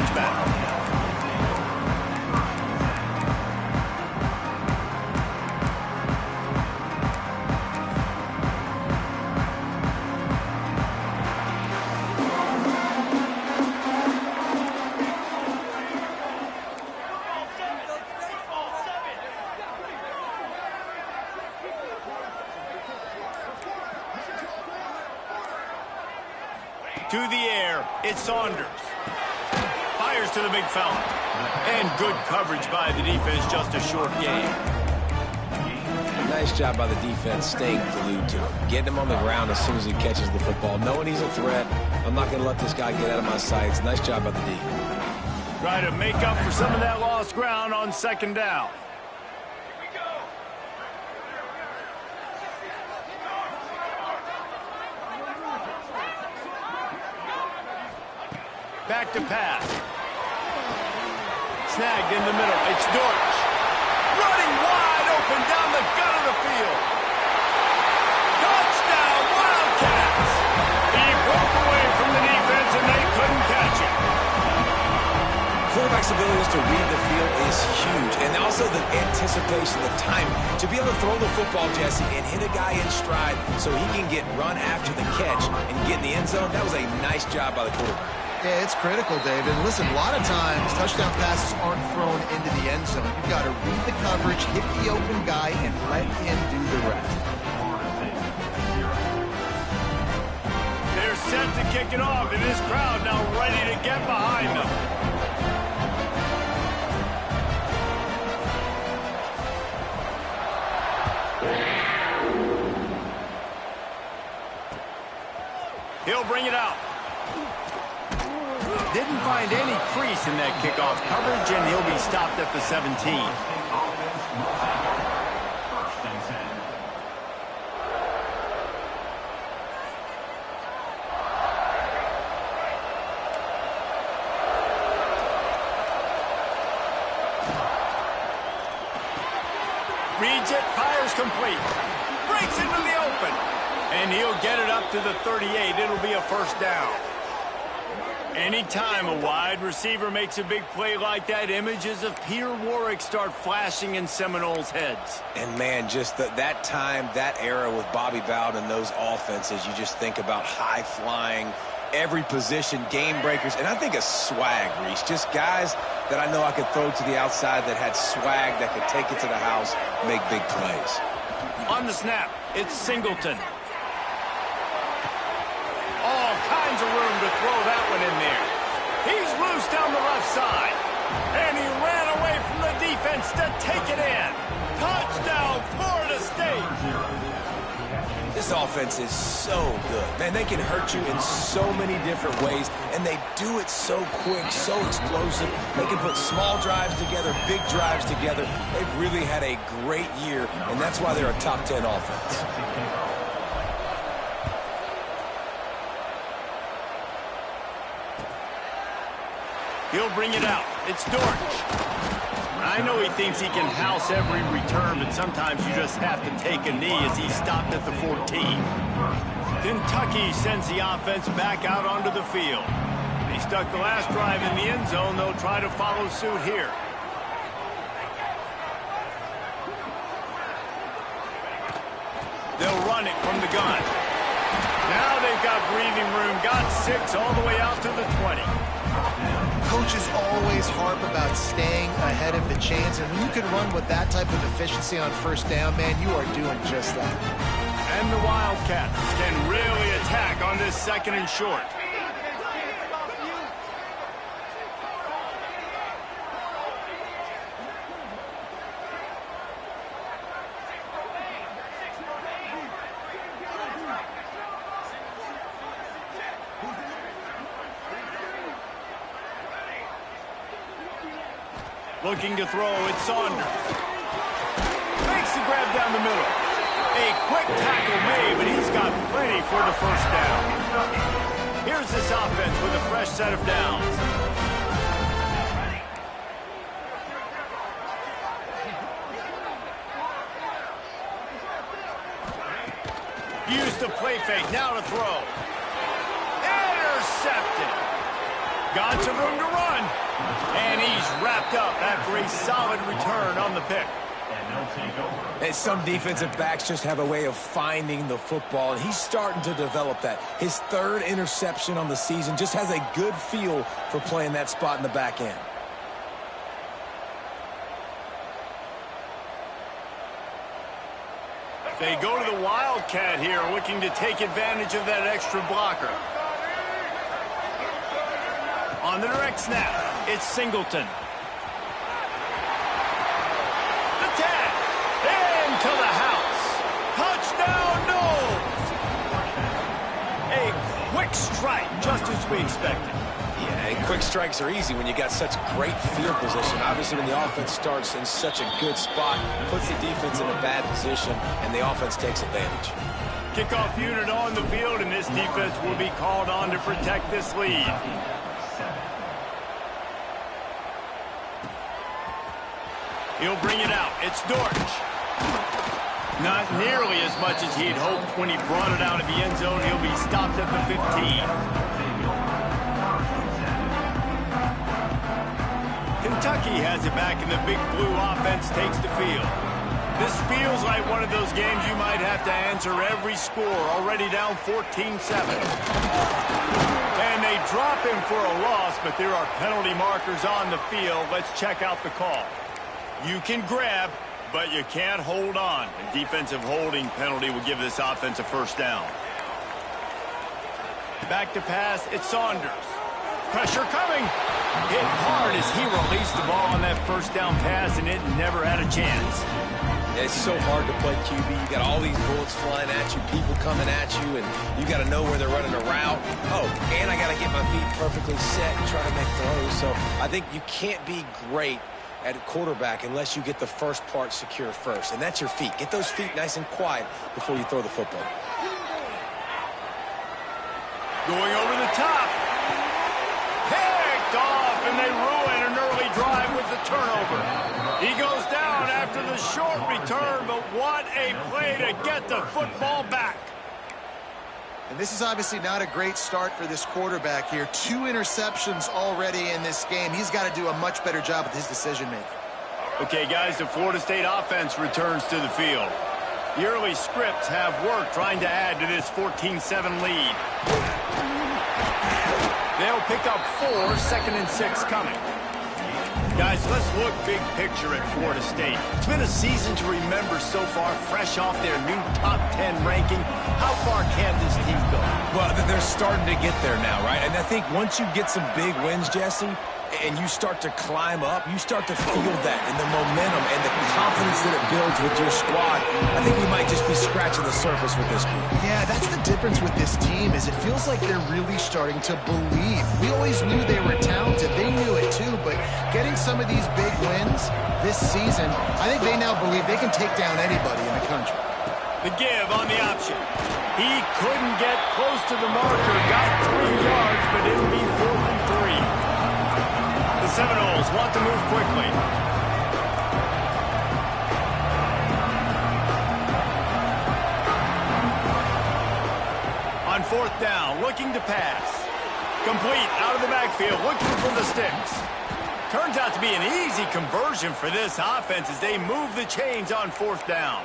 touchback. To the air, it's Saunders. Fires to the big fella. And good coverage by the defense, just a short game. Nice job by the defense staying glued to him. Getting him on the ground as soon as he catches the football. Knowing he's a threat. I'm not going to let this guy get out of my sights. Nice job by the D. Try to make up for some of that lost ground on second down. Back to pass. Snagged in the middle. It's Dortch. Running wide open down the gut of the field. Touchdown, Wildcats! He broke away from the defense and they couldn't catch him. Quarterback's abilities to read the field is huge. And also the anticipation, the time to be able to throw the football, Jesse, and hit a guy in stride so he can get run after the catch and get in the end zone. That was a nice job by the quarterback. Yeah, it's critical, David. Listen, a lot of times touchdown passes aren't thrown into the end zone. You've got to read the coverage, hit the open guy, and let him do the rest. They're set to kick it off, and this crowd now ready to get behind them. He'll bring it out. Didn't find any crease in that kickoff coverage, and he'll be stopped at the 17. Reads it, fires complete. Breaks into the open. And he'll get it up to the 38. It'll be a first down. Anytime a wide receiver makes a big play like that, images of Peter Warrick start flashing in Seminoles' heads. And, man, just that time, that era with Bobby Bowden and those offenses, you just think about high-flying, every position, game breakers, and I think of swag, Reese. Just guys that I know I could throw to the outside that had swag, that could take it to the house, make big plays. On the snap, it's Singleton. All kinds of room to throw that one in there. He's loose down the left side. And he ran away from the defense to take it in. Touchdown, Florida State. This offense is so good. Man, they can hurt you in so many different ways, and they do it so quick, so explosive. They can put small drives together, big drives together. They've really had a great year, and that's why they're a top 10 offense. He'll bring it out. It's Dortch. I know he thinks he can house every return, but sometimes you just have to take a knee as he's stopped at the 14. Kentucky sends the offense back out onto the field. They stuck the last drive in the end zone. They'll try to follow suit here. They'll run it from the gun. Now they've got breathing room. Got 6 all the way out to the 20. Coaches always harp about staying ahead of the chains, and when you can run with that type of efficiency on first down, man, you are doing just that. And the Wildcats can really attack on this second and short. Looking to throw, it's Saunders. Makes the grab down the middle. A quick tackle made, but he's got plenty for the first down. Here's this offense with a fresh set of downs. Use the play fake, now to throw. Intercepted. Got some room to run. And he's wrapped up after a solid return on the pick. And some defensive backs just have a way of finding the football, and he's starting to develop that. His third interception on the season, just has a good feel for playing that spot in the back end. They go to the Wildcat here, looking to take advantage of that extra blocker. On the direct snap, it's Singleton. The tag, into the house. Touchdown, Knowles! A quick strike, just as we expected. Yeah, and quick strikes are easy when you got such great field position. Obviously, when the offense starts in such a good spot, puts the defense in a bad position, and the offense takes advantage. Kickoff unit on the field, and this defense will be called on to protect this lead. He'll bring it out. It's Dortch. Not nearly as much as he'd hoped when he brought it out of the end zone. He'll be stopped at the 15. Kentucky has it back, and the Big Blue offense takes the field. This feels like one of those games you might have to answer every score, already down 14-7. And they drop him for a loss, but there are penalty markers on the field. Let's check out the call. You can grab, but you can't hold on. A defensive holding penalty will give this offense a first down. Back to pass, it's Saunders. Pressure coming. Hit hard as he released the ball on that first down pass, and it never had a chance. It's so hard to play QB. You got all these bullets flying at you, people coming at you, and you got to know where they're running a route. Oh, and I got to get my feet perfectly set and try to make throws. So I think you can't be great at quarterback unless you get the first part secure first, and that's your feet. Get those feet nice and quiet before you throw the football. Going over the top. Picked off, and they ruin an early drive with the turnover. He goes down after the short return, but what a play to get the football back. And this is obviously not a great start for this quarterback here. 2 interceptions already in this game. He's got to do a much better job with his decision-making. Okay, guys, the Florida State offense returns to the field. The early scripts have worked trying to add to this 14-7 lead. They'll pick up 4, 2nd and 6 coming. Guys, let's look big picture at Florida State. It's been a season to remember so far, fresh off their new top 10 ranking. How far can this team go? Well, they're starting to get there now, right? And I think once you get some big wins, Jesse, and you start to climb up, you start to feel that and the momentum and the confidence that it builds with your squad. I think we might just be scratching the surface with this group. Yeah, that's the difference with this team, is it feels like they're really starting to believe. We always knew they were talented. They knew it too, but getting some of these big wins this season, I think they now believe they can take down anybody in the country. The give on the option. He couldn't get close to the marker, got 3 yards, but it'll be 4th and 3. The Seminoles want to move quickly. On 4th down, looking to pass. Complete out of the backfield, looking for the sticks. Turns out to be an easy conversion for this offense as they move the chains on 4th down.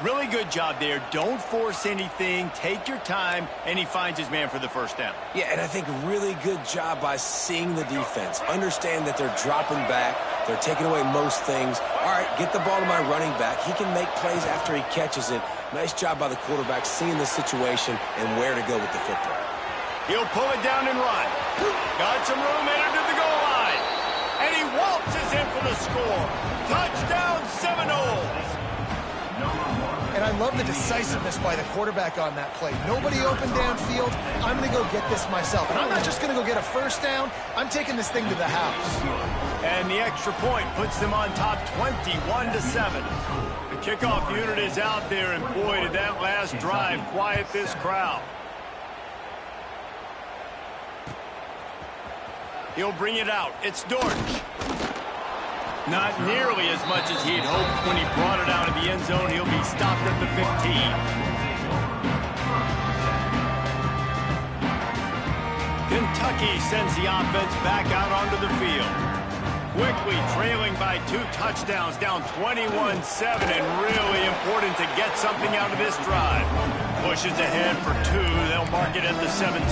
Really good job there. Don't force anything. Take your time, and he finds his man for the first down. Yeah, and I think really good job by seeing the defense. Understand that they're dropping back. They're taking away most things. All right, get the ball to my running back. He can make plays after he catches it. Nice job by the quarterback seeing the situation and where to go with the football. He'll pull it down and run. Got some room, entered to the goal line. And he waltzes in for the score. Touchdown, Seminoles. And I love the decisiveness by the quarterback on that play. Nobody open downfield. I'm going to go get this myself. And I'm not just going to go get a first down. I'm taking this thing to the house. And the extra point puts them on top 21-7. The kickoff unit is out there, and boy, did that last drive quiet this crowd. He'll bring it out. It's Dortch. Not nearly as much as he'd hoped when he brought it out of the end zone. He'll be stopped at the 15. Kentucky sends the offense back out onto the field. Quickly trailing by 2 touchdowns, down 21-7, and really important to get something out of this drive. Pushes ahead for 2. They'll mark it at the 17.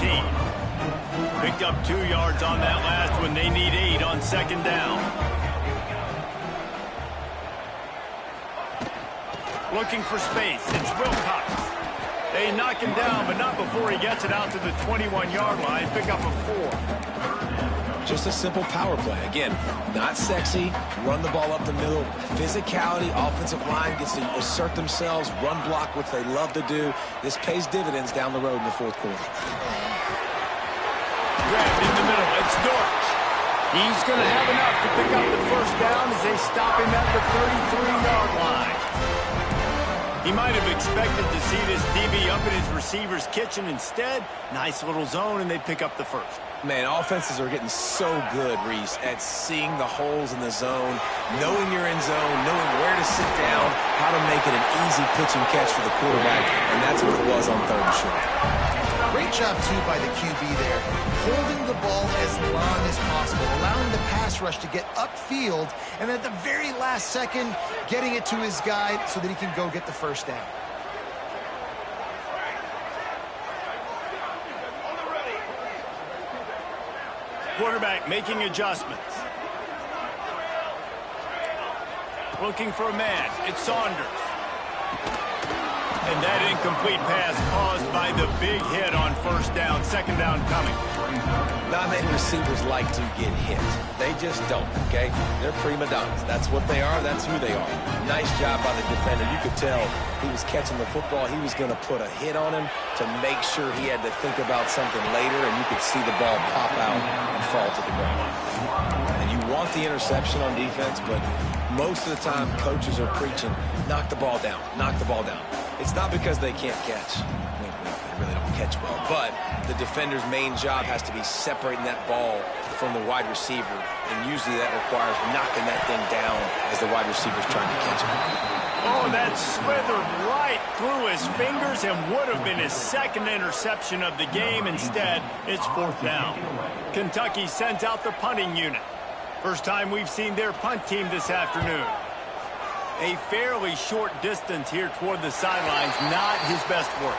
Picked up 2 yards on that last one. They need 8 on second down. Looking for space. It's Wilcox. They knock him down, but not before he gets it out to the 21-yard line. Pick up a 4. Just a simple power play. Again, not sexy. Run the ball up the middle. Physicality, offensive line gets to assert themselves, run block, which they love to do. This pays dividends down the road in the fourth quarter. Grabbed in the middle. It's Dortch. He's going to have enough to pick up the first down as they stop him at the 33-yard line. He might have expected to see this DB up in his receiver's kitchen. Instead, nice little zone, and they pick up the first. Man, offenses are getting so good, Reese, at seeing the holes in the zone, knowing you're in zone, knowing where to sit down, how to make it an easy pitch and catch for the quarterback, and that's what it was on 3rd and short. Great job, too, by the QB there. Holding the ball as long as possible, allowing the pass rush to get upfield, and at the very last second, getting it to his guy so that he can go get the first down. Quarterback making adjustments. Looking for a man. It's Saunders. And that incomplete pass caused by the big hit on first down. Second down coming. Not many receivers like to get hit. They just don't, okay? They're prima donnas. That's what they are. That's who they are. Nice job by the defender. You could tell he was catching the football. He was going to put a hit on him to make sure he had to think about something later, and you could see the ball pop out and fall to the ground. And you want the interception on defense, but most of the time coaches are preaching, knock the ball down, knock the ball down. It's not because they can't catch. They really don't catch well. But the defender's main job has to be separating that ball from the wide receiver, and usually that requires knocking that thing down as the wide receiver's trying to catch it. Oh, that slithered right through his fingers and would have been his second interception of the game. Instead, it's 4th down. Kentucky sends out the punting unit. First time we've seen their punt team this afternoon. A fairly short distance here toward the sidelines, not his best work.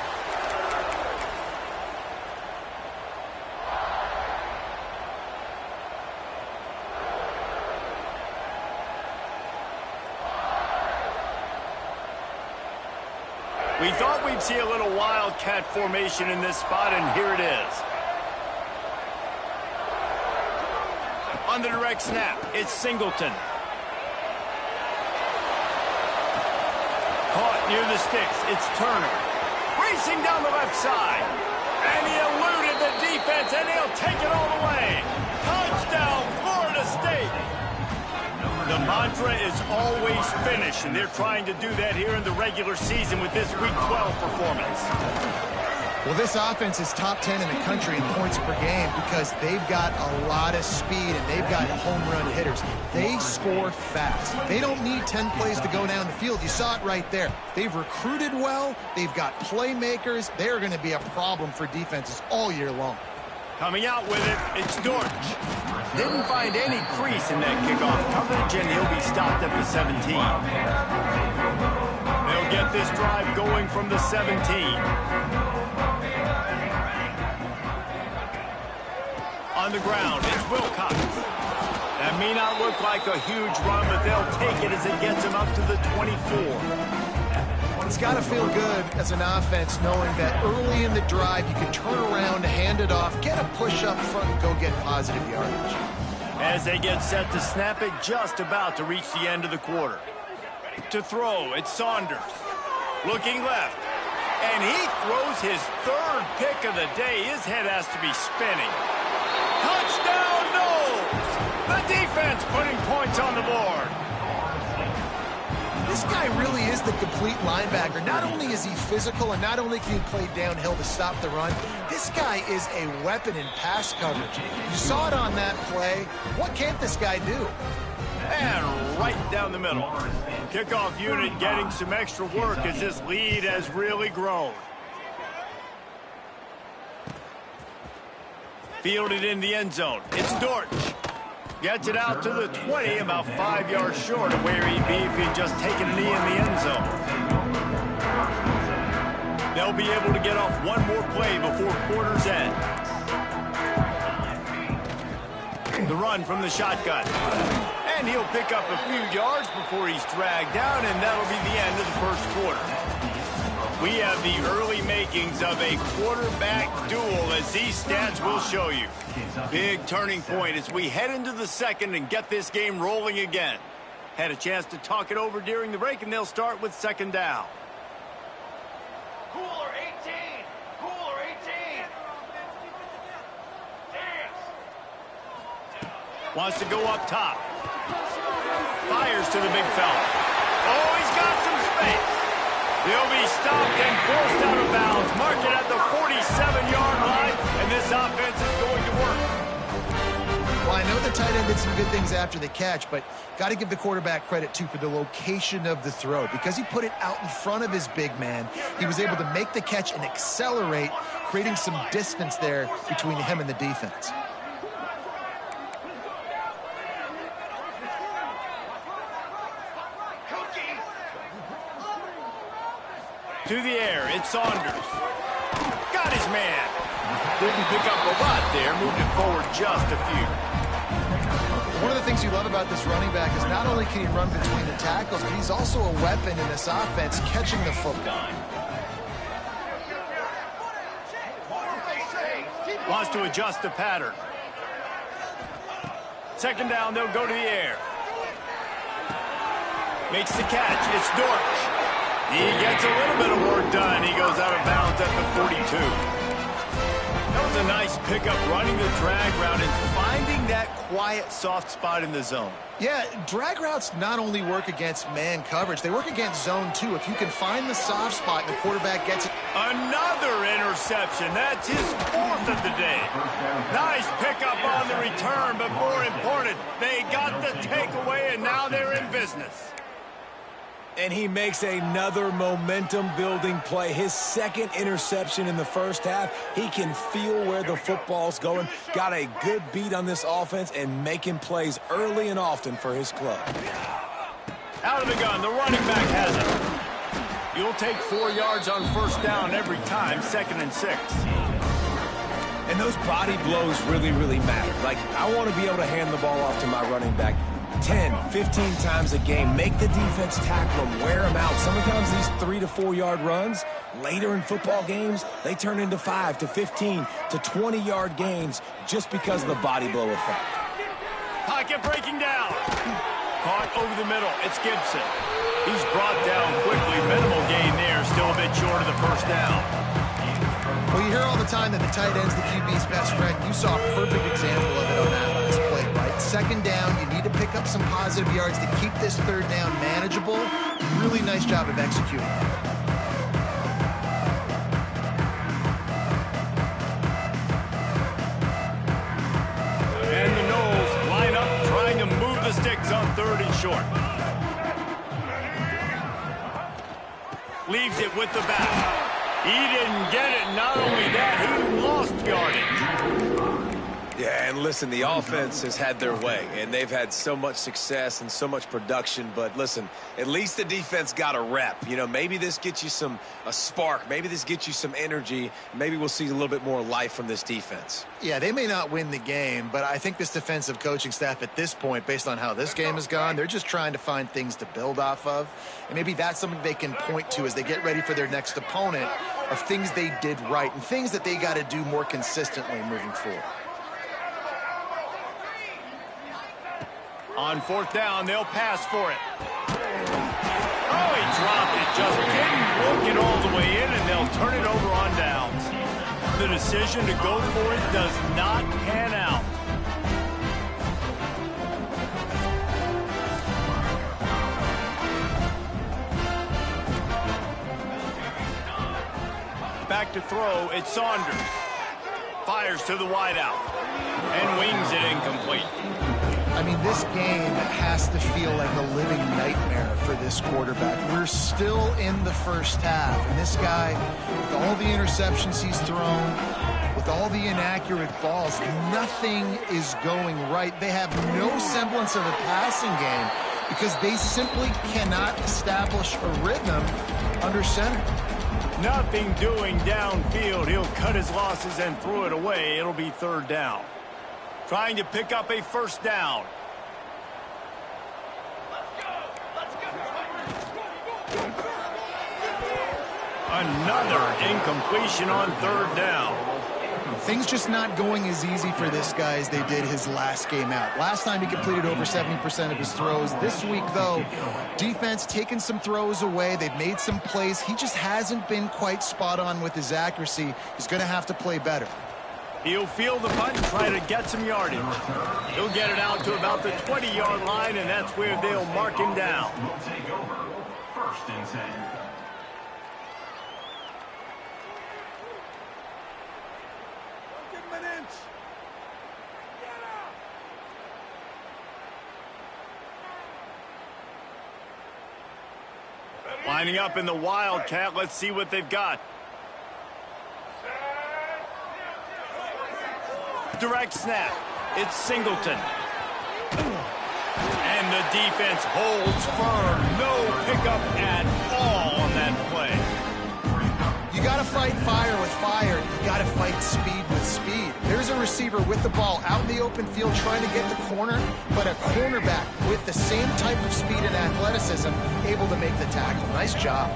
We thought we'd see a little wildcat formation in this spot, and here it is. On the direct snap, it's Singleton. Caught near the sticks, it's Turner. Racing down the left side. And he eluded the defense, and he'll take it all the way. Touchdown, Florida State. The mantra is always finish, and they're trying to do that here in the regular season with this Week 12 performance. Well, this offense is top 10 in the country in points per game because they've got a lot of speed and they've got home run hitters. They score fast. They don't need 10 plays to go down the field. You saw it right there. They've recruited well. They've got playmakers. They're going to be a problem for defenses all year long. Coming out with it, it's Dortch. Didn't find any crease in that kickoff coverage, and he'll be stopped at the 17. They'll get this drive going from the 17. On the ground, it's Wilcox. That may not look like a huge run, but they'll take it as it gets him up to the 24. It's got to feel good as an offense knowing that early in the drive you can turn around, hand it off, get a push up front, and go get positive yardage. As they get set to snap it, just about to reach the end of the quarter. To throw, it's Saunders. Looking left. And he throws his 3rd pick of the day. His head has to be spinning. Touchdown, Knowles! The defense putting points on the board. This guy really is the complete linebacker. Not only is he physical and not only can he play downhill to stop the run, this guy is a weapon in pass coverage. You saw it on that play. What can't this guy do? And right down the middle. Kickoff unit getting some extra work as this lead has really grown. Fielded in the end zone. It's Dortch. Gets it out to the 20, about 5 yards short of where he'd be if he'd just taken a knee in the end zone. They'll be able to get off one more play before quarter's end. The run from the shotgun. And he'll pick up a few yards before he's dragged down, and that'll be the end of the first quarter. We have the early makings of a quarterback duel, as these stats will show you. Big turning point as we head into the second and get this game rolling again. Had a chance to talk it over during the break, and they'll start with second down. Cooler 18! Cooler 18! Dance! Wants to go up top. Fires to the big fella. Oh, he's got some space. They'll be stopped and forced out of bounds. Mark it at the 47-yard line, and this offense is going to work. Well, I know the tight end did some good things after the catch, but got to give the quarterback credit, too, for the location of the throw. Because he put it out in front of his big man, he was able to make the catch and accelerate, creating some distance there between him and the defense. To the air, it's Saunders. Got his man. Didn't pick up a lot there, moved it forward just a few. One of the things you love about this running back is not only can he run between the tackles, but he's also a weapon in this offense catching the football. Wants to adjust the pattern. Second down, they'll go to the air. Makes the catch. It's Dortch. He gets a little bit of work done. He goes out of bounds at the 42. That was a nice pickup, running the drag route and finding that quiet, soft spot in the zone. Yeah, drag routes not only work against man coverage, they work against zone too. If you can find the soft spot and the quarterback gets it. Another interception. That's his fourth of the day. Nice pickup on the return, but more important, they got the takeaway, and now they're in business. And he makes another momentum-building play. His second interception in the first half. He can feel where the football's going. Got a good beat on this offense and making plays early and often for his club. Out of the gun, the running back has it. You'll take 4 yards on first down every time, 2nd and 6. And those body blows really, really matter. Like, I want to be able to hand the ball off to my running back 10, 15 times a game. Make the defense tackle them, wear them out. Sometimes these 3 to 4 yard runs, later in football games, they turn into 5 to 15 to 20 yard gains just because of the body blow effect. Pocket breaking down. Caught over the middle. It's Gibson. He's brought down quickly. Minimal gain there. Still a bit short of the first down. Well, you hear all the time that the tight end's the QB's best friend. You saw a perfect example of it on that last play, right? Second down, you need to pick up some positive yards to keep this third down manageable. Really nice job of executing. And the Knowles line up trying to move the sticks on 3rd and short. Leaves it with the back. He didn't get it. Not only that, he lost yardage. Yeah, and listen, the offense has had their way, and they've had so much success and so much production. But listen, at least the defense got a rep. You know, maybe this gets you a spark. Maybe this gets you some energy. Maybe we'll see a little bit more life from this defense. Yeah, they may not win the game, but I think this defensive coaching staff at this point, based on how this game has gone, they're just trying to find things to build off of. And maybe that's something they can point to as they get ready for their next opponent, of things they did right and things that they got to do more consistently moving forward. On 4th down, they'll pass for it. Oh, he dropped it. Just didn't work it all the way in, and they'll turn it over on downs. The decision to go for it does not pan out. Back to throw, it's Saunders. Fires to the wideout and wings it incomplete. I mean, this game has to feel like a living nightmare for this quarterback. We're still in the first half, and this guy, with all the interceptions he's thrown, with with all the inaccurate balls, nothing is going right. They have no semblance of a passing game because they simply cannot establish a rhythm under center. Nothing doing downfield. He'll cut his losses and throw it away. It'll be third down. Trying to pick up a first down. Another incompletion on third down. Things just not going as easy for this guy as they did his last game out. Last time he completed over 70% of his throws. This week, though, defense taking some throws away. They've made some plays. He just hasn't been quite spot on with his accuracy. He's going to have to play better. He'll field the punt and try to get some yardage. He'll get it out to about the 20-yard line, and that's where they'll mark him down. Will take over. First and 10. Lining up in the Wildcat. Let's see what they've got. Direct snap. It's Singleton. And the defense holds firm. No pickup at all on that play. You got to fight fire with fire. You got to fight speed with speed. There's a receiver with the ball out in the open field trying to get the corner, but a cornerback with the same type of speed and athleticism able to make the tackle. Nice job.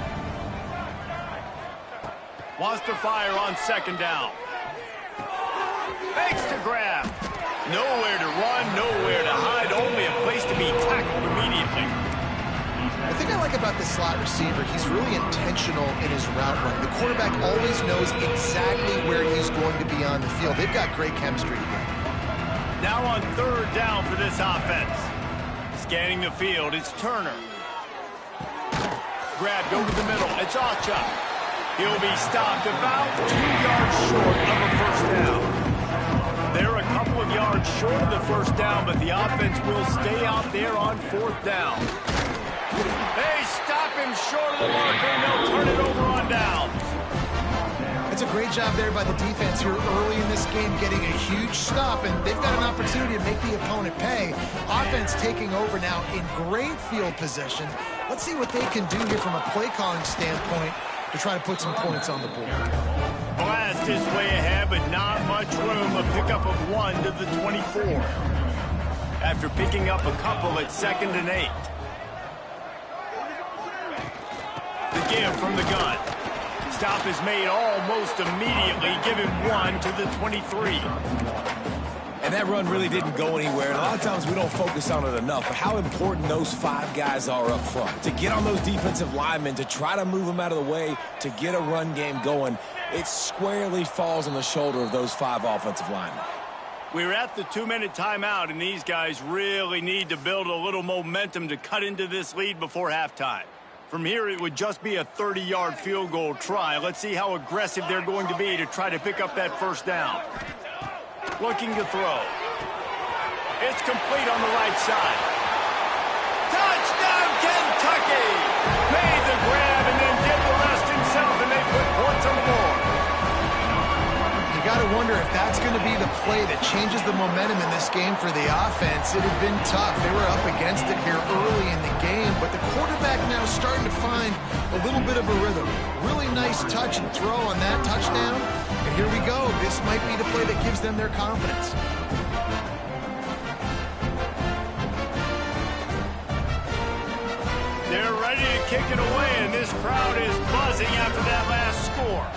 Wants to fire on second down. Fakes to grab. Nowhere to run, nowhere to hide, only a place to be tackled immediately. The thing I like about this slot receiver, he's really intentional in his route run. The quarterback always knows exactly where he's going to be on the field. They've got great chemistry together. Now on third down for this offense. Scanning the field, it's Turner. Grabbed over the middle, it's Acha. He'll be stopped about 2 yards short of a first down. They're a couple of yards short of the first down, but the offense will stay out there on fourth down. They stop him short of the marker, and they'll turn it over on downs. It's a great job there by the defense here early in this game, getting a huge stop, and they've got an opportunity to make the opponent pay. Offense taking over now in great field position. Let's see what they can do here from a play calling standpoint to try to put some points on the board. Blast is way ahead, but not much room. A pickup of 1 to the 24. After picking up a couple at 2nd and 8. The give from the gun. Stop is made almost immediately. Give him 1 to the 23. And that run really didn't go anywhere. And a lot of times we don't focus on it enough, but how important those 5 guys are up front. To get on those defensive linemen, to try to move them out of the way, to get a run game going, it squarely falls on the shoulder of those 5 offensive linemen. We're at the 2-minute timeout, and these guys really need to build a little momentum to cut into this lead before halftime. From here, it would just be a 30-yard field goal try. Let's see how aggressive they're going to be to try to pick up that first down. Looking to throw. It's complete on the right side. Touchdown, Kentucky! Made the grab and then did the rest himself, and they put points on the board. You got to wonder if that's going to be the play that changes the momentum in this game for the offense. It had been tough. They were up against it here early in the game, but the quarterback now starting to find a little bit of a rhythm. Really nice touch and throw on that touchdown. And here we go. This might be the play that gives them their confidence. They're ready to kick it away, and this crowd is buzzing after that last score.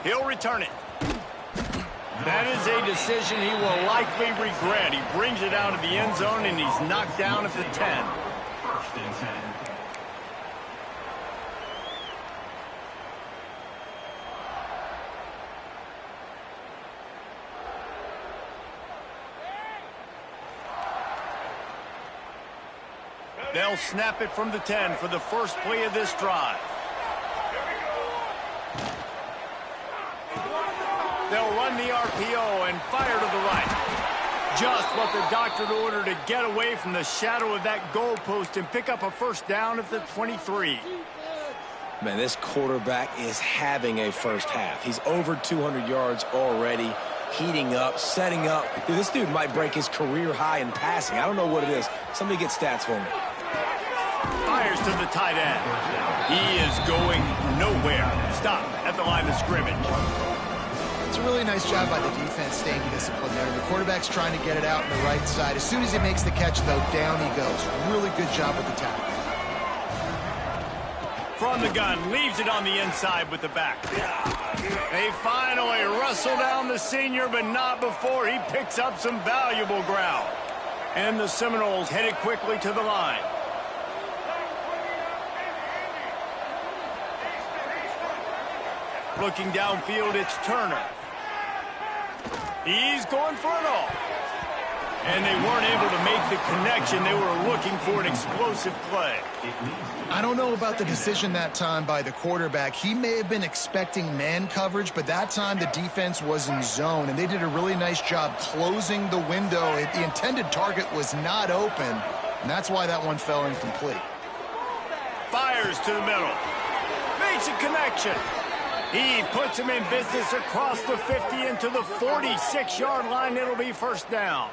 He'll return it. That is a decision he will likely regret. He brings it out of the end zone, and he's knocked down at the 10. First and 10. They'll snap it from the 10 for the first play of this drive. They'll run the RPO and fire to the right. Just what the doctor ordered to get away from the shadow of that goalpost and pick up a first down at the 23. Man, this quarterback is having a first half. He's over 200 yards already, heating up, setting up. Dude, this dude might break his career high in passing. I don't know what it is. Somebody get stats for me. Fires to the tight end. He is going nowhere. Stop at the line of scrimmage. It's a really nice job by the defense staying disciplined there. The quarterback's trying to get it out on the right side. As soon as he makes the catch, though, down he goes. Really good job with the tackle. From the gun, leaves it on the inside with the back. They finally wrestle down the senior, but not before he picks up some valuable ground. And the Seminoles headed quickly to the line. Looking downfield, it's Turner. He's going for it all. And they weren't able to make the connection. They were looking for an explosive play. I don't know about the decision that time by the quarterback. He may have been expecting man coverage, but that time the defense was in zone, and they did a really nice job closing the window. The intended target was not open, and that's why that one fell incomplete. Fires to the middle. Makes a connection. He puts him in business across the 50 into the 46-yard line. It'll be first down.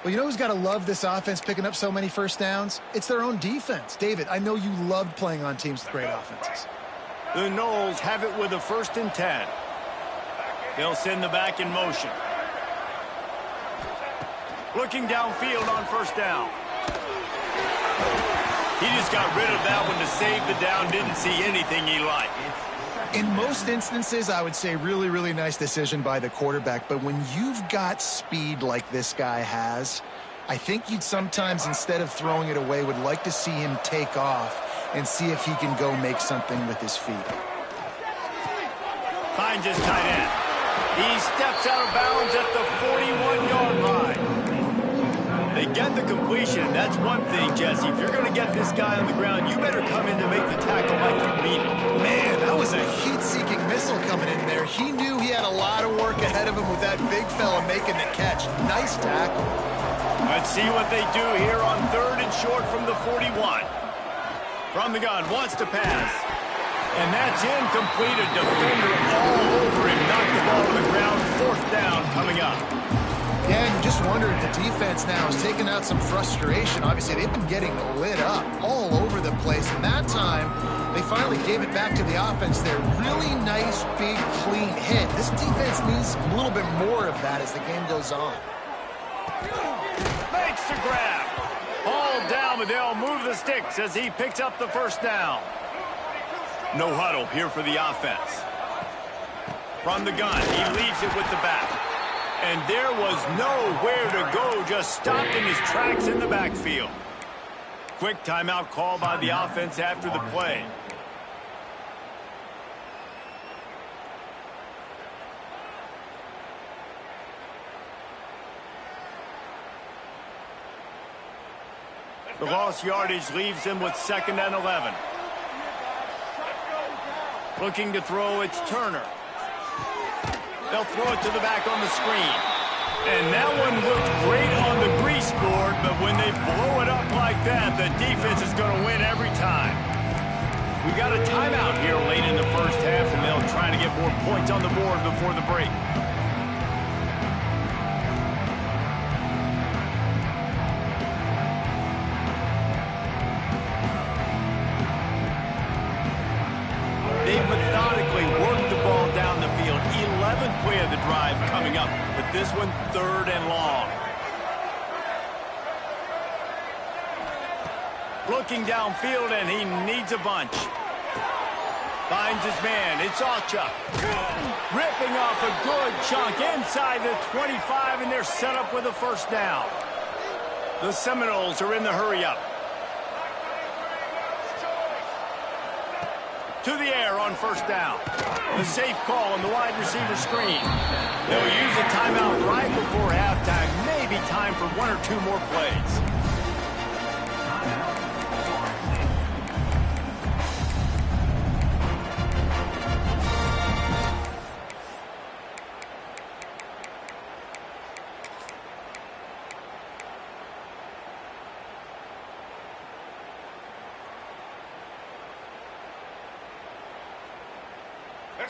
Well, you know who's got to love this offense picking up so many first downs? It's their own defense. David, I know you loved playing on teams with great offenses. The Noles have it with a 1st and 10. They'll send the back in motion. Looking downfield on first down. He just got rid of that one to save the down. Didn't see anything he liked. In most instances, I would say really, really nice decision by the quarterback. But when you've got speed like this guy has, I think you'd sometimes, instead of throwing it away, would like to see him take off and see if he can go make something with his feet. Finds his tight end. He steps out of bounds at the 41-yard line. They get the completion. That's one thing, Jesse. If you're going to get this guy on the ground, you better come in to make the tackle like you mean it. Man, that was a heat-seeking missile coming in there. He knew he had a lot of work ahead of him with that big fella making the catch. Nice tackle. Let's see what they do here on 3rd and short from the 41. From the gun, wants to pass. And that's incomplete. A defender all over him. Knocked the ball to the ground. 4th down coming up. Yeah, and you just wonder if the defense now is taking out some frustration. Obviously, they've been getting lit up all over the place. And that time, they finally gave it back to the offense there. Really nice, big, clean hit. This defense needs a little bit more of that as the game goes on. Makes the grab. All down, but they'll move the sticks as he picks up the first down. No huddle here for the offense. From the gun, he leaves it with the back. And there was nowhere to go, just stopped in his tracks in the backfield. Quick timeout call by the offense after the play. The lost yardage leaves them with 2nd and 11. Looking to throw, it's Turner. They'll throw it to the back on the screen. And that one looked great on the grease board, but when they blow it up like that, the defense is going to win every time. We got a timeout here late in the first half, and they'll try to get more points on the board before the break. They've methodically worked the ball down the field. 11th play of the drive coming up, but this one 3rd and long. Looking downfield, and he needs a bunch. Finds his man. It's Aucha. Ripping off a good chunk inside the 25, and they're set up with a first down. The Seminoles are in the hurry-up. To the air on first down. The safe call on the wide receiver screen. They'll use a timeout right before halftime. Maybe time for 1 or 2 more plays.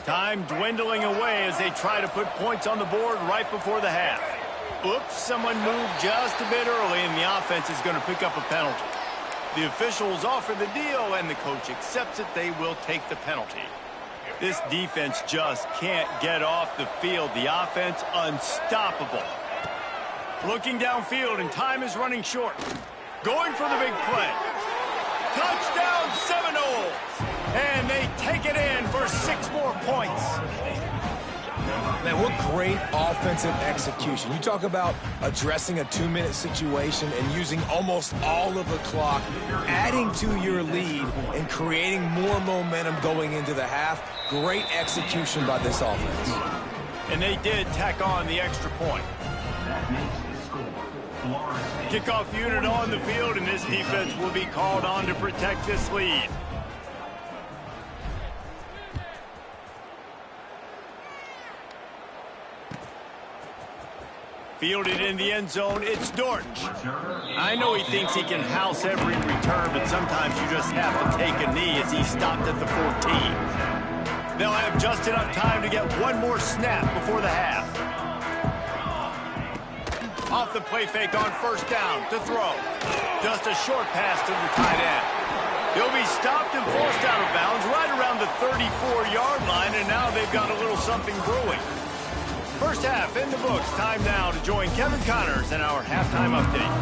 Time dwindling away as they try to put points on the board right before the half. Oops, someone moved just a bit early, and the offense is going to pick up a penalty. The officials offer the deal, and the coach accepts it. They will take the penalty. This defense just can't get off the field. The offense unstoppable. Looking downfield, and time is running short. Going for the big play. Touchdown Seminoles! And they take it in for 6 more points. Man, what great offensive execution. You talk about addressing a 2-minute situation and using almost all of the clock, adding to your lead, and creating more momentum going into the half. Great execution by this offense. And they did tack on the extra point. Kickoff unit on the field, and this defense will be called on to protect this lead. Fielded in the end zone, it's Dortch. I know he thinks he can house every return, but sometimes you just have to take a knee as he stopped at the 14. They'll have just enough time to get one more snap before the half. Off the play fake on first down to throw. Just a short pass to the tight end. He'll be stopped and forced out of bounds right around the 34-yard line, and now they've got a little something brewing. First half in the books. Time now to join Kevin Connors in our halftime update.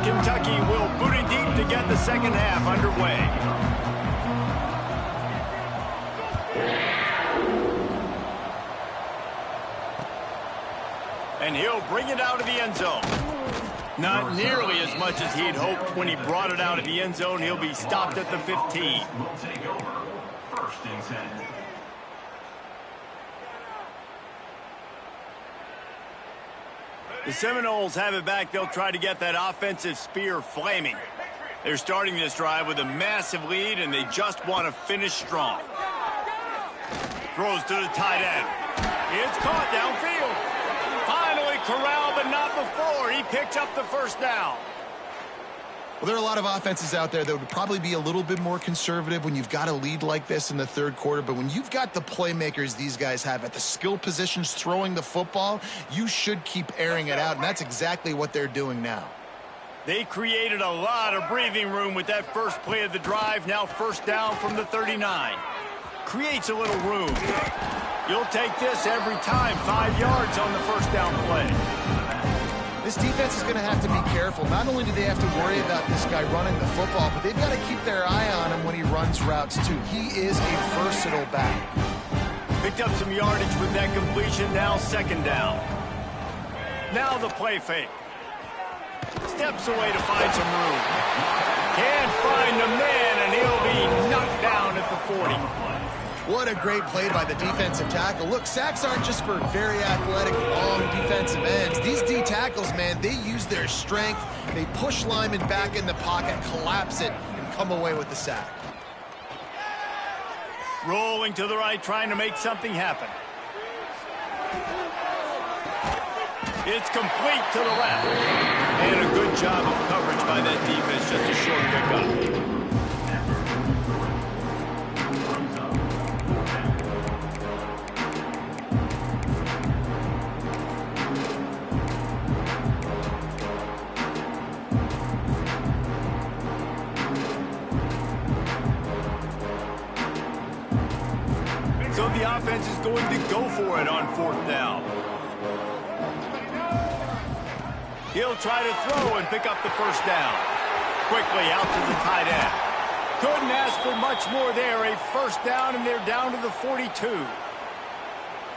Kentucky will boot it deep to get the second half underway. And he'll bring it out of the end zone. Not nearly as much as he'd hoped when he brought it out of the end zone. He'll be stopped at the 15. Will take over. First and 10. The Seminoles have it back. They'll try to get that offensive spear flaming. They're starting this drive with a massive lead, and they just want to finish strong. Throws to the tight end. It's caught downfield. Finally corralled, but not before. He picks up the first down. Well, there are a lot of offenses out there that would probably be a little bit more conservative when you've got a lead like this in the third quarter. But when you've got the playmakers these guys have at the skill positions throwing the football, you should keep airing it out, and that's exactly what they're doing now. They created a lot of breathing room with that first play of the drive. Now first down from the 39. Creates a little room. You'll take this every time. 5 yards on the first down play. This defense is going to have to be careful. Not only do they have to worry about this guy running the football, but they've got to keep their eye on him when he runs routes, too. He is a versatile back. Picked up some yardage with that completion. Now second down. Now the play fake. Steps away to find some room. Can't find the man, and he'll be knocked down at the 40. What a great play by the defensive tackle. Look, sacks aren't just for very athletic, long defensive ends. These D tackles, man, they use their strength. They push linemen back in the pocket, collapse it, and come away with the sack. Rolling to the right, trying to make something happen. It's complete to the left. And a good job of coverage by that defense, just a short pickup. So the offense is going to go for it on fourth down. He'll try to throw and pick up the first down. Quickly out to the tight end. Couldn't ask for much more there. A first down, and they're down to the 42.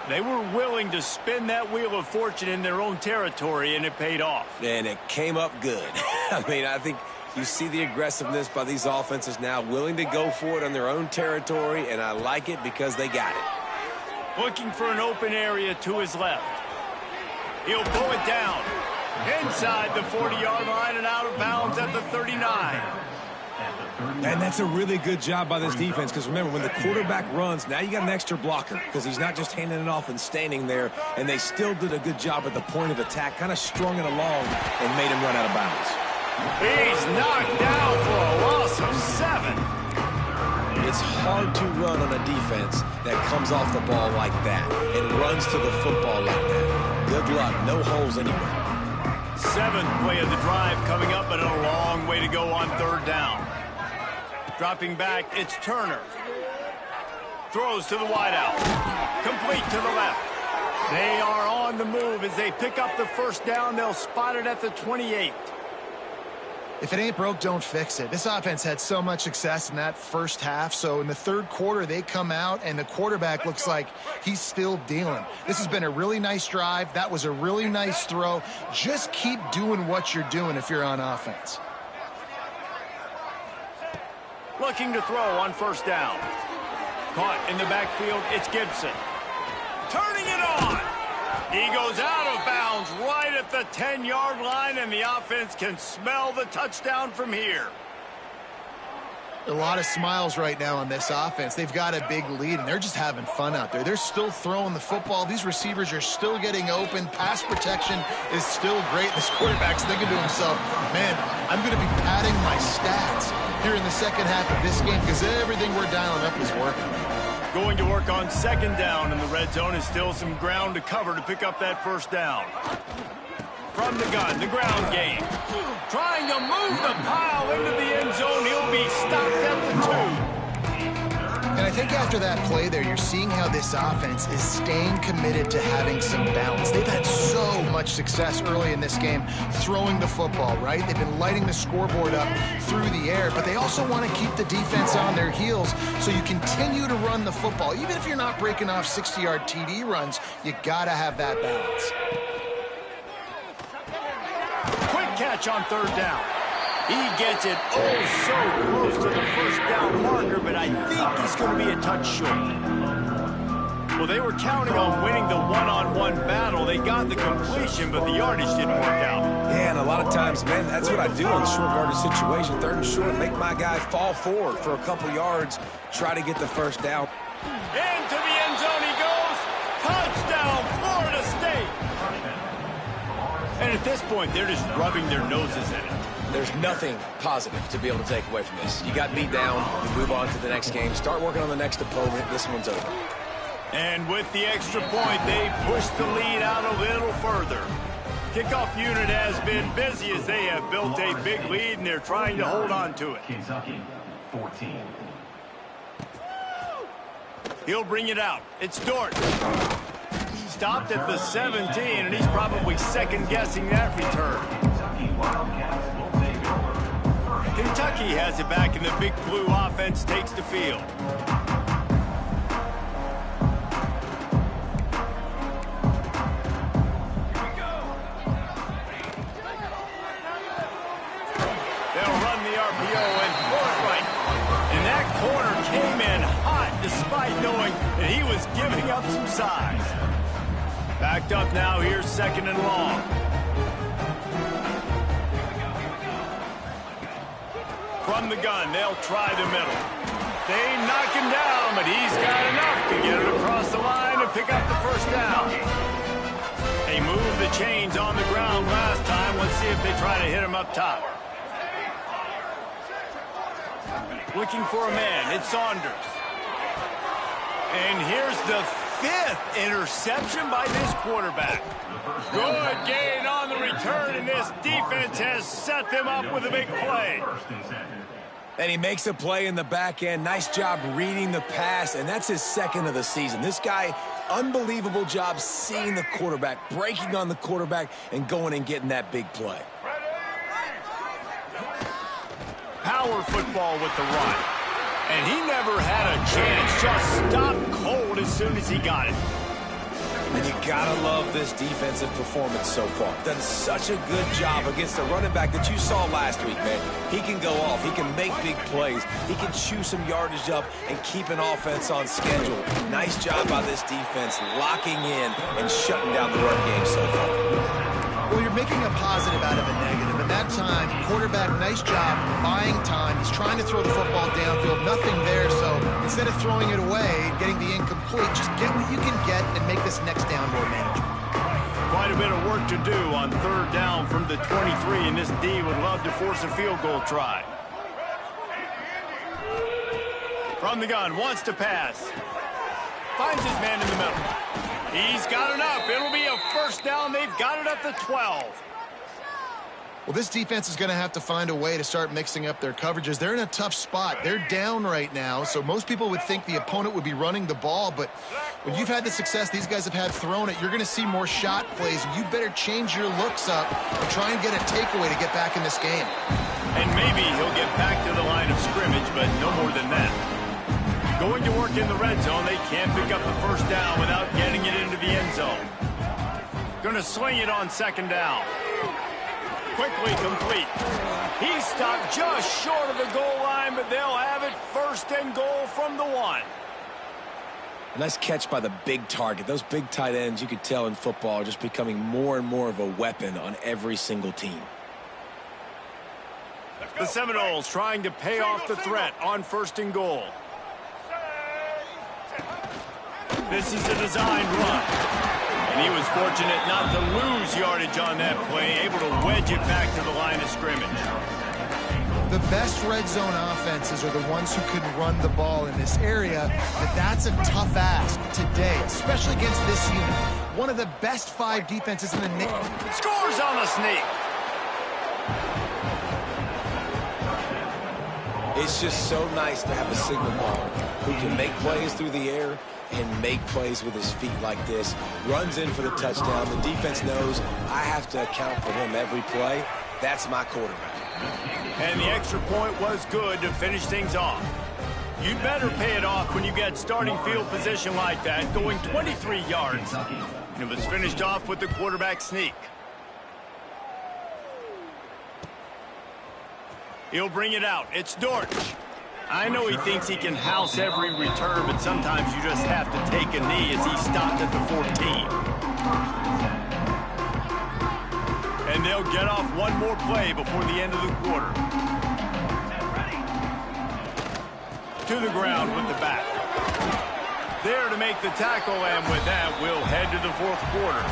They were willing to spin that wheel of fortune in their own territory, and it paid off. And it came up good. I mean, I think you see the aggressiveness by these offenses now, willing to go for it on their own territory, and I like it because they got it. Looking for an open area to his left. He'll pull it down. Inside the 40-yard line and out of bounds at the 39. And that's a really good job by this defense, because remember, when the quarterback runs, now you got an extra blocker, because he's not just handing it off and standing there, and they still did a good job at the point of attack, kind of strung it along and made him run out of bounds. He's knocked down for a loss of 7. it's hard to run on a defense that comes off the ball like that and runs to the football like that. Good luck. No holes anywhere. 7th play of the drive coming up, but a long way to go on 3rd down. Dropping back, it's Turner. Throws to the wideout. Complete to the left. They are on the move as they pick up the 1st down. They'll spot it at the 28. If it ain't broke, don't fix it. This offense had so much success in that first half, so in the 3rd quarter, they come out, and the quarterback looks like he's still dealing. This has been a really nice drive. That was a really nice throw. Just keep doing what you're doing if you're on offense. Looking to throw on 1st down. Caught in the backfield, it's Gibson. Turning it on. He goes out of bounds right at the 10-yard line, and the offense can smell the touchdown from here. A lot of smiles right now on this offense. They've got a big lead, and they're just having fun out there. They're still throwing the football. These receivers are still getting open. Pass protection is still great. This quarterback's thinking to himself, man, I'm going to be padding my stats here in the 2nd half of this game because everything we're dialing up is working. Going to work on 2nd down in the red zone is still some ground to cover to pick up that 1st down. From the gun, the ground game. Trying to move the pile into the end zone. He'll be stopped at the 2. And I think after that play there, you're seeing how this offense is staying committed to having some balance. They've had so much success early in this game throwing the football, right? They've been lighting the scoreboard up through the air, but they also want to keep the defense on their heels so you continue to run the football. Even if you're not breaking off 60-yard TD runs, you got to have that balance. Quick catch on 3rd down. He gets it so close to the 1st down marker, but I think he's going to be a touch short. Well, they were counting on winning the one-on-one battle. They got the completion, but the yardage didn't work out. Yeah, and a lot of times, man, that's what I do in short yardage situation. 3rd and short, make my guy fall forward for a couple yards, try to get the 1st down. Into the end zone he goes. Touchdown, Florida State. And at this point, they're just rubbing their noses in it. There's nothing positive to be able to take away from this. You got beat down, you move on to the next game, start working on the next opponent. This one's over. And with the extra point, they push the lead out a little further. Kickoff unit has been busy as they have built a big lead, and they're trying to hold on to it. Kentucky, 14. He'll bring it out. It's Dort. Stopped at the 17, and he's probably second-guessing that return. Kentucky has it back, and the Big Blue offense takes the field. They'll run the RPO and throw it right. And that corner came in hot despite knowing that he was giving up some size. Backed up now, here's 2nd and long. From the gun, they'll try the middle. They knock him down, but he's got enough to get it across the line and pick up the 1st down. They moved the chains on the ground last time. Let's see if they try to hit him up top. Looking for a man, it's Saunders. And here's the 5th interception by this quarterback. Good gain on the return, and this defense has set them up with a big play. And he makes a play in the back end. Nice job reading the pass, and that's his 2nd of the season. This guy, unbelievable job seeing the quarterback, breaking on the quarterback, and going and getting that big play. Power football with the run. And he never had a chance, just stopped cold as soon as he got it. And you gotta love this defensive performance so far. Done such a good job against the running back that you saw last week, man. He can go off. He can make big plays. He can chew some yardage up and keep an offense on schedule. Nice job by this defense locking in and shutting down the run game so far. Well, you're making a positive out of a negative. And that time, quarterback, nice job buying time. He's trying to throw the football downfield. Nothing there, so instead of throwing it away, getting the incomplete, just get what you can get and make this next down more manageable. Quite a bit of work to do on 3rd down from the 23, and this D would love to force a field goal try. From the gun, wants to pass. Finds his man in the middle. He's got enough. It'll be a first down. They've got it at the 12. Well, this defense is going to have to find a way to start mixing up their coverages. They're in a tough spot. They're down right now, so most people would think the opponent would be running the ball, but when you've had the success these guys have had throwing it, you're going to see more shot plays. You better change your looks up and try and get a takeaway to get back in this game. And maybe he'll get back to the line of scrimmage, but no more than that. Going to work in the red zone, they can't pick up the first down without getting it into the end zone. Going to sling it on second down. Quickly complete. He's stopped just short of the goal line, but they'll have it first and goal from the 1. A nice catch by the big target. Those big tight ends, you could tell in football, are just becoming more and more of a weapon on every single team. The Seminoles trying to pay off the threat on first and goal. This is a designed run. And he was fortunate not to lose yardage on that play, able to wedge it back to the line of scrimmage. The best red zone offenses are the ones who can run the ball in this area, but that's a tough ask today, especially against this unit. One of the best 5 defenses in the nation. Scores on the sneak. It's just so nice to have a signal baller who can make plays through the air and make plays with his feet like this. Runs in for the touchdown. The defense knows I have to account for him every play. That's my quarterback. And the extra point was good to finish things off. You'd better pay it off when you get starting field position like that, going 23 yards. And it was finished off with the quarterback sneak. He'll bring it out. It's Dortch. I know he thinks he can house every return, but sometimes you just have to take a knee as he stopped at the 14. And they'll get off one more play before the end of the quarter. To the ground with the back. There to make the tackle, and with that, we'll head to the fourth quarter.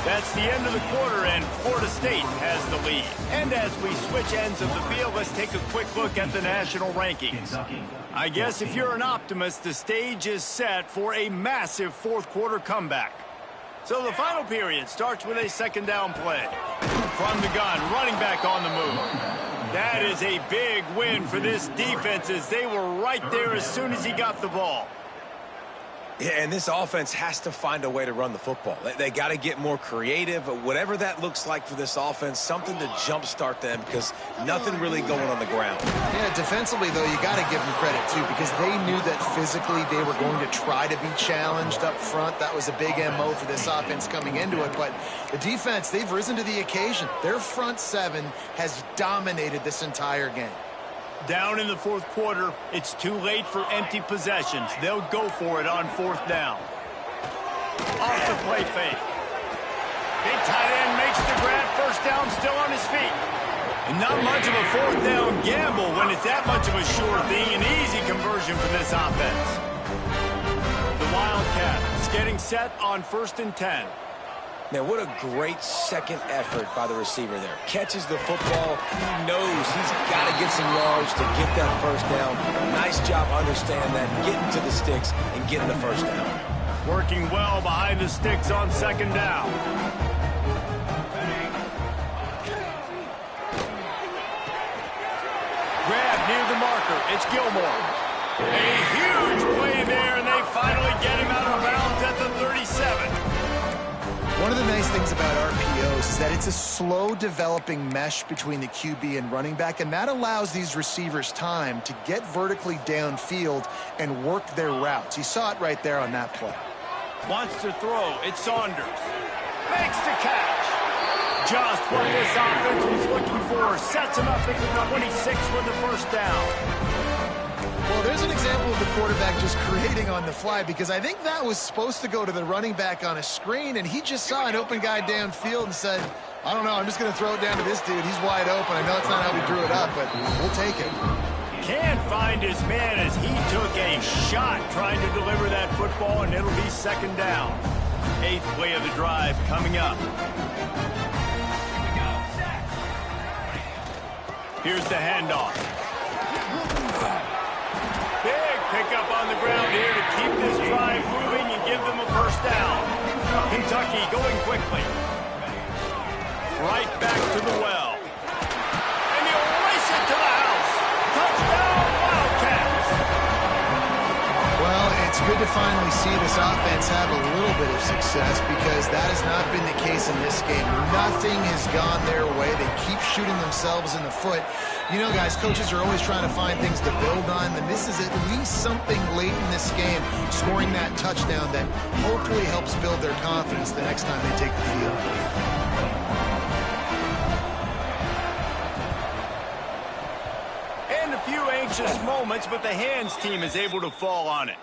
That's the end of the quarter, and Florida State has the lead. And as we switch ends of the field, let's take a quick look at the national rankings. I guess if you're an optimist, the stage is set for a massive fourth quarter comeback. So the final period starts with a second down play. From the gun, running back on the move. That is a big win for this defense as they were right there as soon as he got the ball. Yeah, and this offense has to find a way to run the football. They got to get more creative, whatever that looks like for this offense, something to jumpstart them because nothing really going on the ground. Yeah, defensively, though, you got to give them credit, too, because they knew that physically they were going to try to be challenged up front. That was a big MO for this offense coming into it. But the defense, they've risen to the occasion. Their front 7 has dominated this entire game. Down in the fourth quarter, it's too late for empty possessions. They'll go for it on fourth down. Off the play fake. Big tight end makes the grab. First down, still on his feet. And not much of a fourth down gamble when it's that much of a sure thing. An easy conversion for this offense. The Wildcats getting set on 1st and 10. Man, what a great second effort by the receiver there. Catches the football. He knows he's got to get some yards to get that first down. Nice job understanding that, getting to the sticks and getting the first down. Working well behind the sticks on second down. Grab near the marker. It's Gilmore. A huge play there, and they finally get him out of bounds at the 37. One of the nice things about RPOs is that it's a slow developing mesh between the QB and running back, and that allows these receivers time to get vertically downfield and work their routes. You saw it right there on that play. Wants to throw. It's Saunders. Makes the catch. Just what this offense was looking for. Sets him up at the 26 with the first down. Well, there's an example of the quarterback just creating on the fly, because I think that was supposed to go to the running back on a screen, and he just saw an open guy downfield and said, I don't know, I'm just going to throw it down to this dude. He's wide open. I know it's not how we drew it up, but we'll take it. Can't find his man as he took a shot trying to deliver that football, and it'll be second down. 8th play of the drive coming up. Here's the handoff. Big Pick up on the ground here to keep this drive moving and give them a first down. Kentucky going quickly. Right back to the well. And he'll race it to the house. Touchdown, Wildcats. Well, it's good to finally see this offense have a little bit of success because that has not been the case in this game. Nothing has gone their way. They keep shooting themselves in the foot. You know, guys, coaches are always trying to find things to build on, and this is at least something late in this game, scoring that touchdown that hopefully helps build their confidence the next time they take the field. And a few anxious moments, but the hands team is able to fall on it.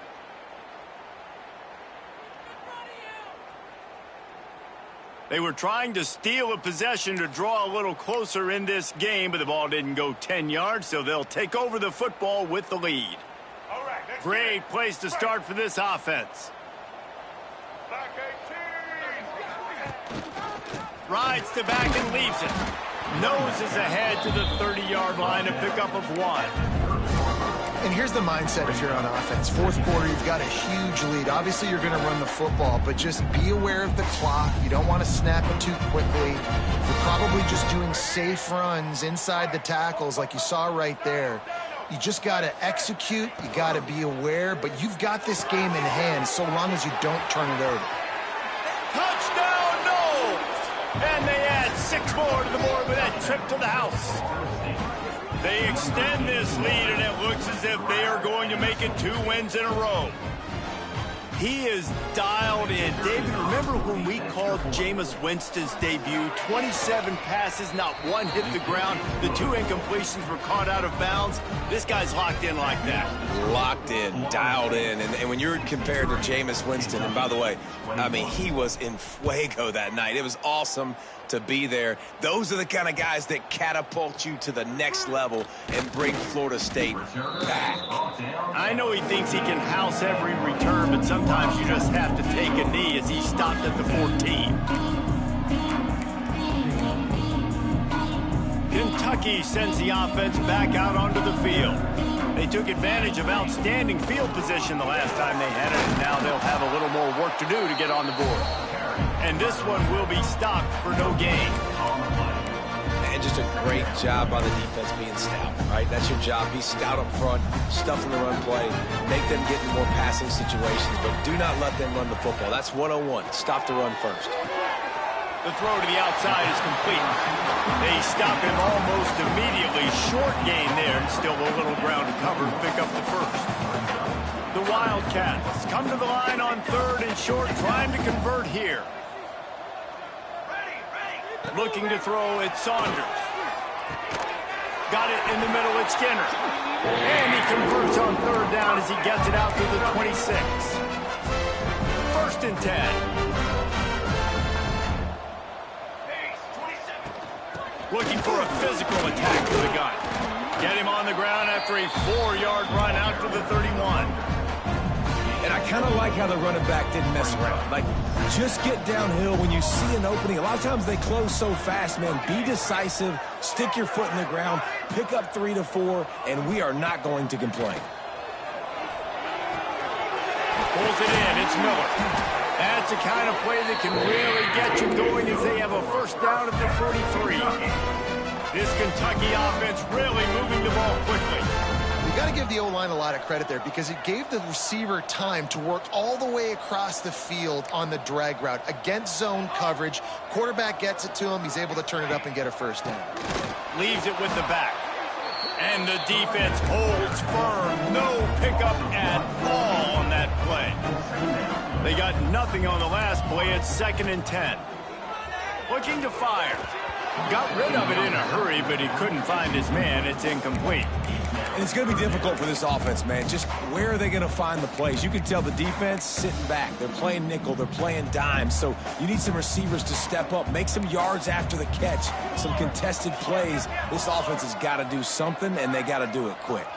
They were trying to steal a possession to draw a little closer in this game, but the ball didn't go 10 yards, so they'll take over the football with the lead. Great place to start for this offense. Rides to back and leaves it. Noses ahead to the 30-yard line, a pickup of 1. And here's the mindset if you're on offense. Fourth quarter, you've got a huge lead. Obviously, you're going to run the football, but just be aware of the clock. You don't want to snap it too quickly. You're probably just doing safe runs inside the tackles like you saw right there. You just got to execute. You got to be aware, but you've got this game in hand so long as you don't turn it over. Touchdown, Knowles! And they add 6 more to the board with that trip to the house. They extend this lead, and it looks as if they are going to make it 2 wins in a row. He is dialed in. David, remember when we called Jameis Winston's debut? 27 passes, not one hit the ground. The 2 incompletions were caught out of bounds. This guy's locked in like that. Locked in, dialed in. And when you're compared to Jameis Winston, and by the way, I mean, he was in fuego that night. It was awesome to be there. Those are the kind of guys that catapult you to the next level and bring Florida State back. I know he thinks he can house every return, but sometimes you just have to take a knee as he stopped at the 14. Kentucky sends the offense back out onto the field. They took advantage of outstanding field position the last time they had it, and now they'll have a little more work to do to get on the board. And this one will be stopped for no gain. And just a great job by the defense being stout, right? That's your job. Be stout up front, stuff in the run play, make them get in more passing situations, but do not let them run the football. That's 101. Stop the run first. The throw to the outside is complete. They stop him almost immediately. Short gain there, and still a little ground to cover to pick up the first. The Wildcats come to the line on 3rd and short, trying to convert here. Looking to throw, it's Saunders. Got it in the middle, it's Skinner. And he converts on 3rd down as he gets it out to the 26. 1st and 10. Looking for a physical attack to the gun. Get him on the ground after a 4-yard run out to the 31. And I kind of like how the running back didn't mess around. Like, just get downhill when you see an opening. A lot of times they close so fast, man. Be decisive, stick your foot in the ground, pick up 3 to 4, and we are not going to complain. Pulls it in, it's Miller. That's the kind of play that can really get you going as they have a first down at the 43. This Kentucky offense really moving the ball quickly. You got to give the O-line a lot of credit there because it gave the receiver time to work all the way across the field on the drag route against zone coverage. Quarterback gets it to him. He's able to turn it up and get a first down. Leaves it with the back. And the defense holds firm. No pickup at all on that play. They got nothing on the last play. It's 2nd and 10. Looking to fire. Got rid of it in a hurry, but he couldn't find his man. It's incomplete. And it's going to be difficult for this offense, man. Just where are they going to find the plays? You can tell the defense sitting back. They're playing nickel. They're playing dime. So you need some receivers to step up, make some yards after the catch, some contested plays. This offense has got to do something, and they got to do it quick.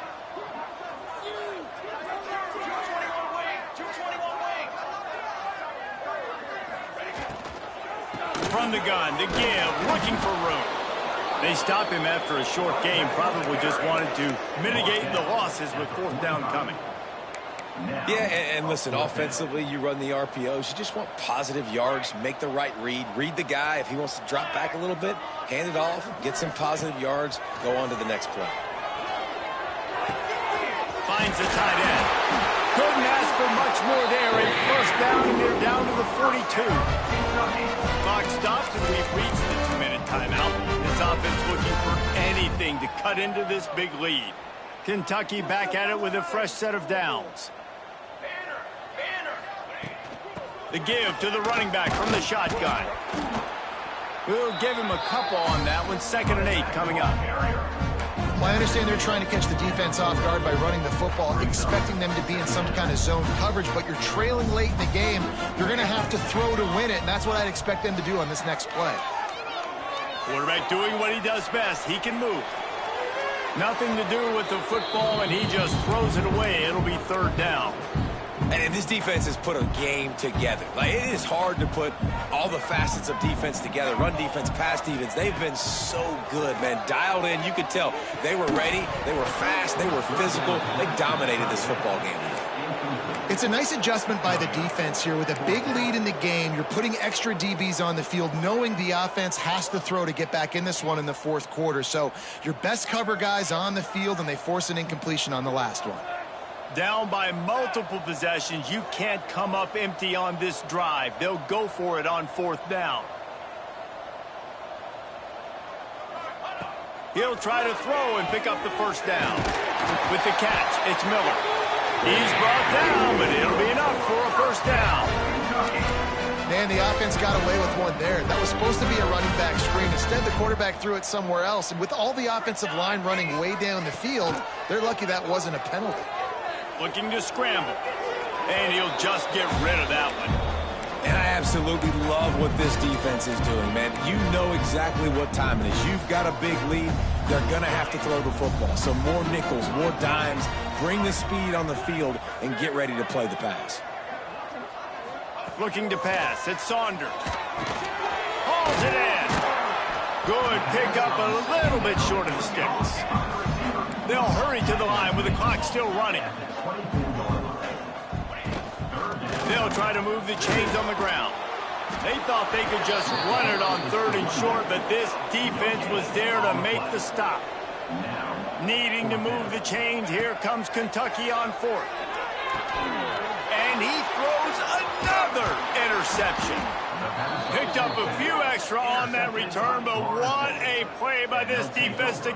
From the gun, to give, looking for room. They stop him after a short game, probably just wanted to mitigate the losses with 4th down coming. Yeah, and listen, offensively, you run the RPOs. You just want positive yards, make the right read the guy. If he wants to drop back a little bit, hand it off, get some positive yards, go on to the next play. Finds the tight end. Couldn't ask for much more there. In first down, and they're down to the 42. Clock stops, and we've reached the 2-minute timeout. This offense looking for anything to cut into this big lead. Kentucky back at it with a fresh set of downs. The give to the running back from the shotgun. We'll give him a couple on that one. 2nd and 8 coming up. Well, I understand they're trying to catch the defense off guard by running the football, expecting them to be in some kind of zone coverage, but you're trailing late in the game. You're going to have to throw to win it, and that's what I'd expect them to do on this next play. Quarterback doing what he does best. He can move. Nothing to do with the football, and he just throws it away. It'll be 3rd down. And this defense has put a game together. Like, it is hard to put all the facets of defense together. Run defense, pass defense. They've been so good, man. Dialed in. You could tell they were ready. They were fast. They were physical. They dominated this football game. It's a nice adjustment by the defense here. With a big lead in the game, you're putting extra DBs on the field, knowing the offense has to throw to get back in this one in the 4th quarter. So your best cover guys on the field, and they force an incompletion on the last one. Down by multiple possessions. You can't come up empty on this drive. They'll go for it on 4th down. He'll try to throw and pick up the 1st down. With the catch, it's Miller. He's brought down, but it'll be enough for a 1st down. Man, the offense got away with one there. That was supposed to be a running back screen. Instead, the quarterback threw it somewhere else. And with all the offensive line running way down the field, they're lucky that wasn't a penalty. Looking to scramble. And he'll just get rid of that one. And I absolutely love what this defense is doing, man. You know exactly what time it is. You've got a big lead. They're going to have to throw the football. So more nickels, more dimes. Bring the speed on the field and get ready to play the pass. Looking to pass. It's Saunders. Hauls it in. Good pickup, a little bit short of the sticks. They'll hurry to the line with the clock still running. They'll try to move the chains on the ground. They thought they could just run it on 3rd and short, but this defense was there to make the stop. Needing to move the chains, here comes Kentucky on 4th. And he throws another interception. Picked up a few extra on that return, but what a play by this defense to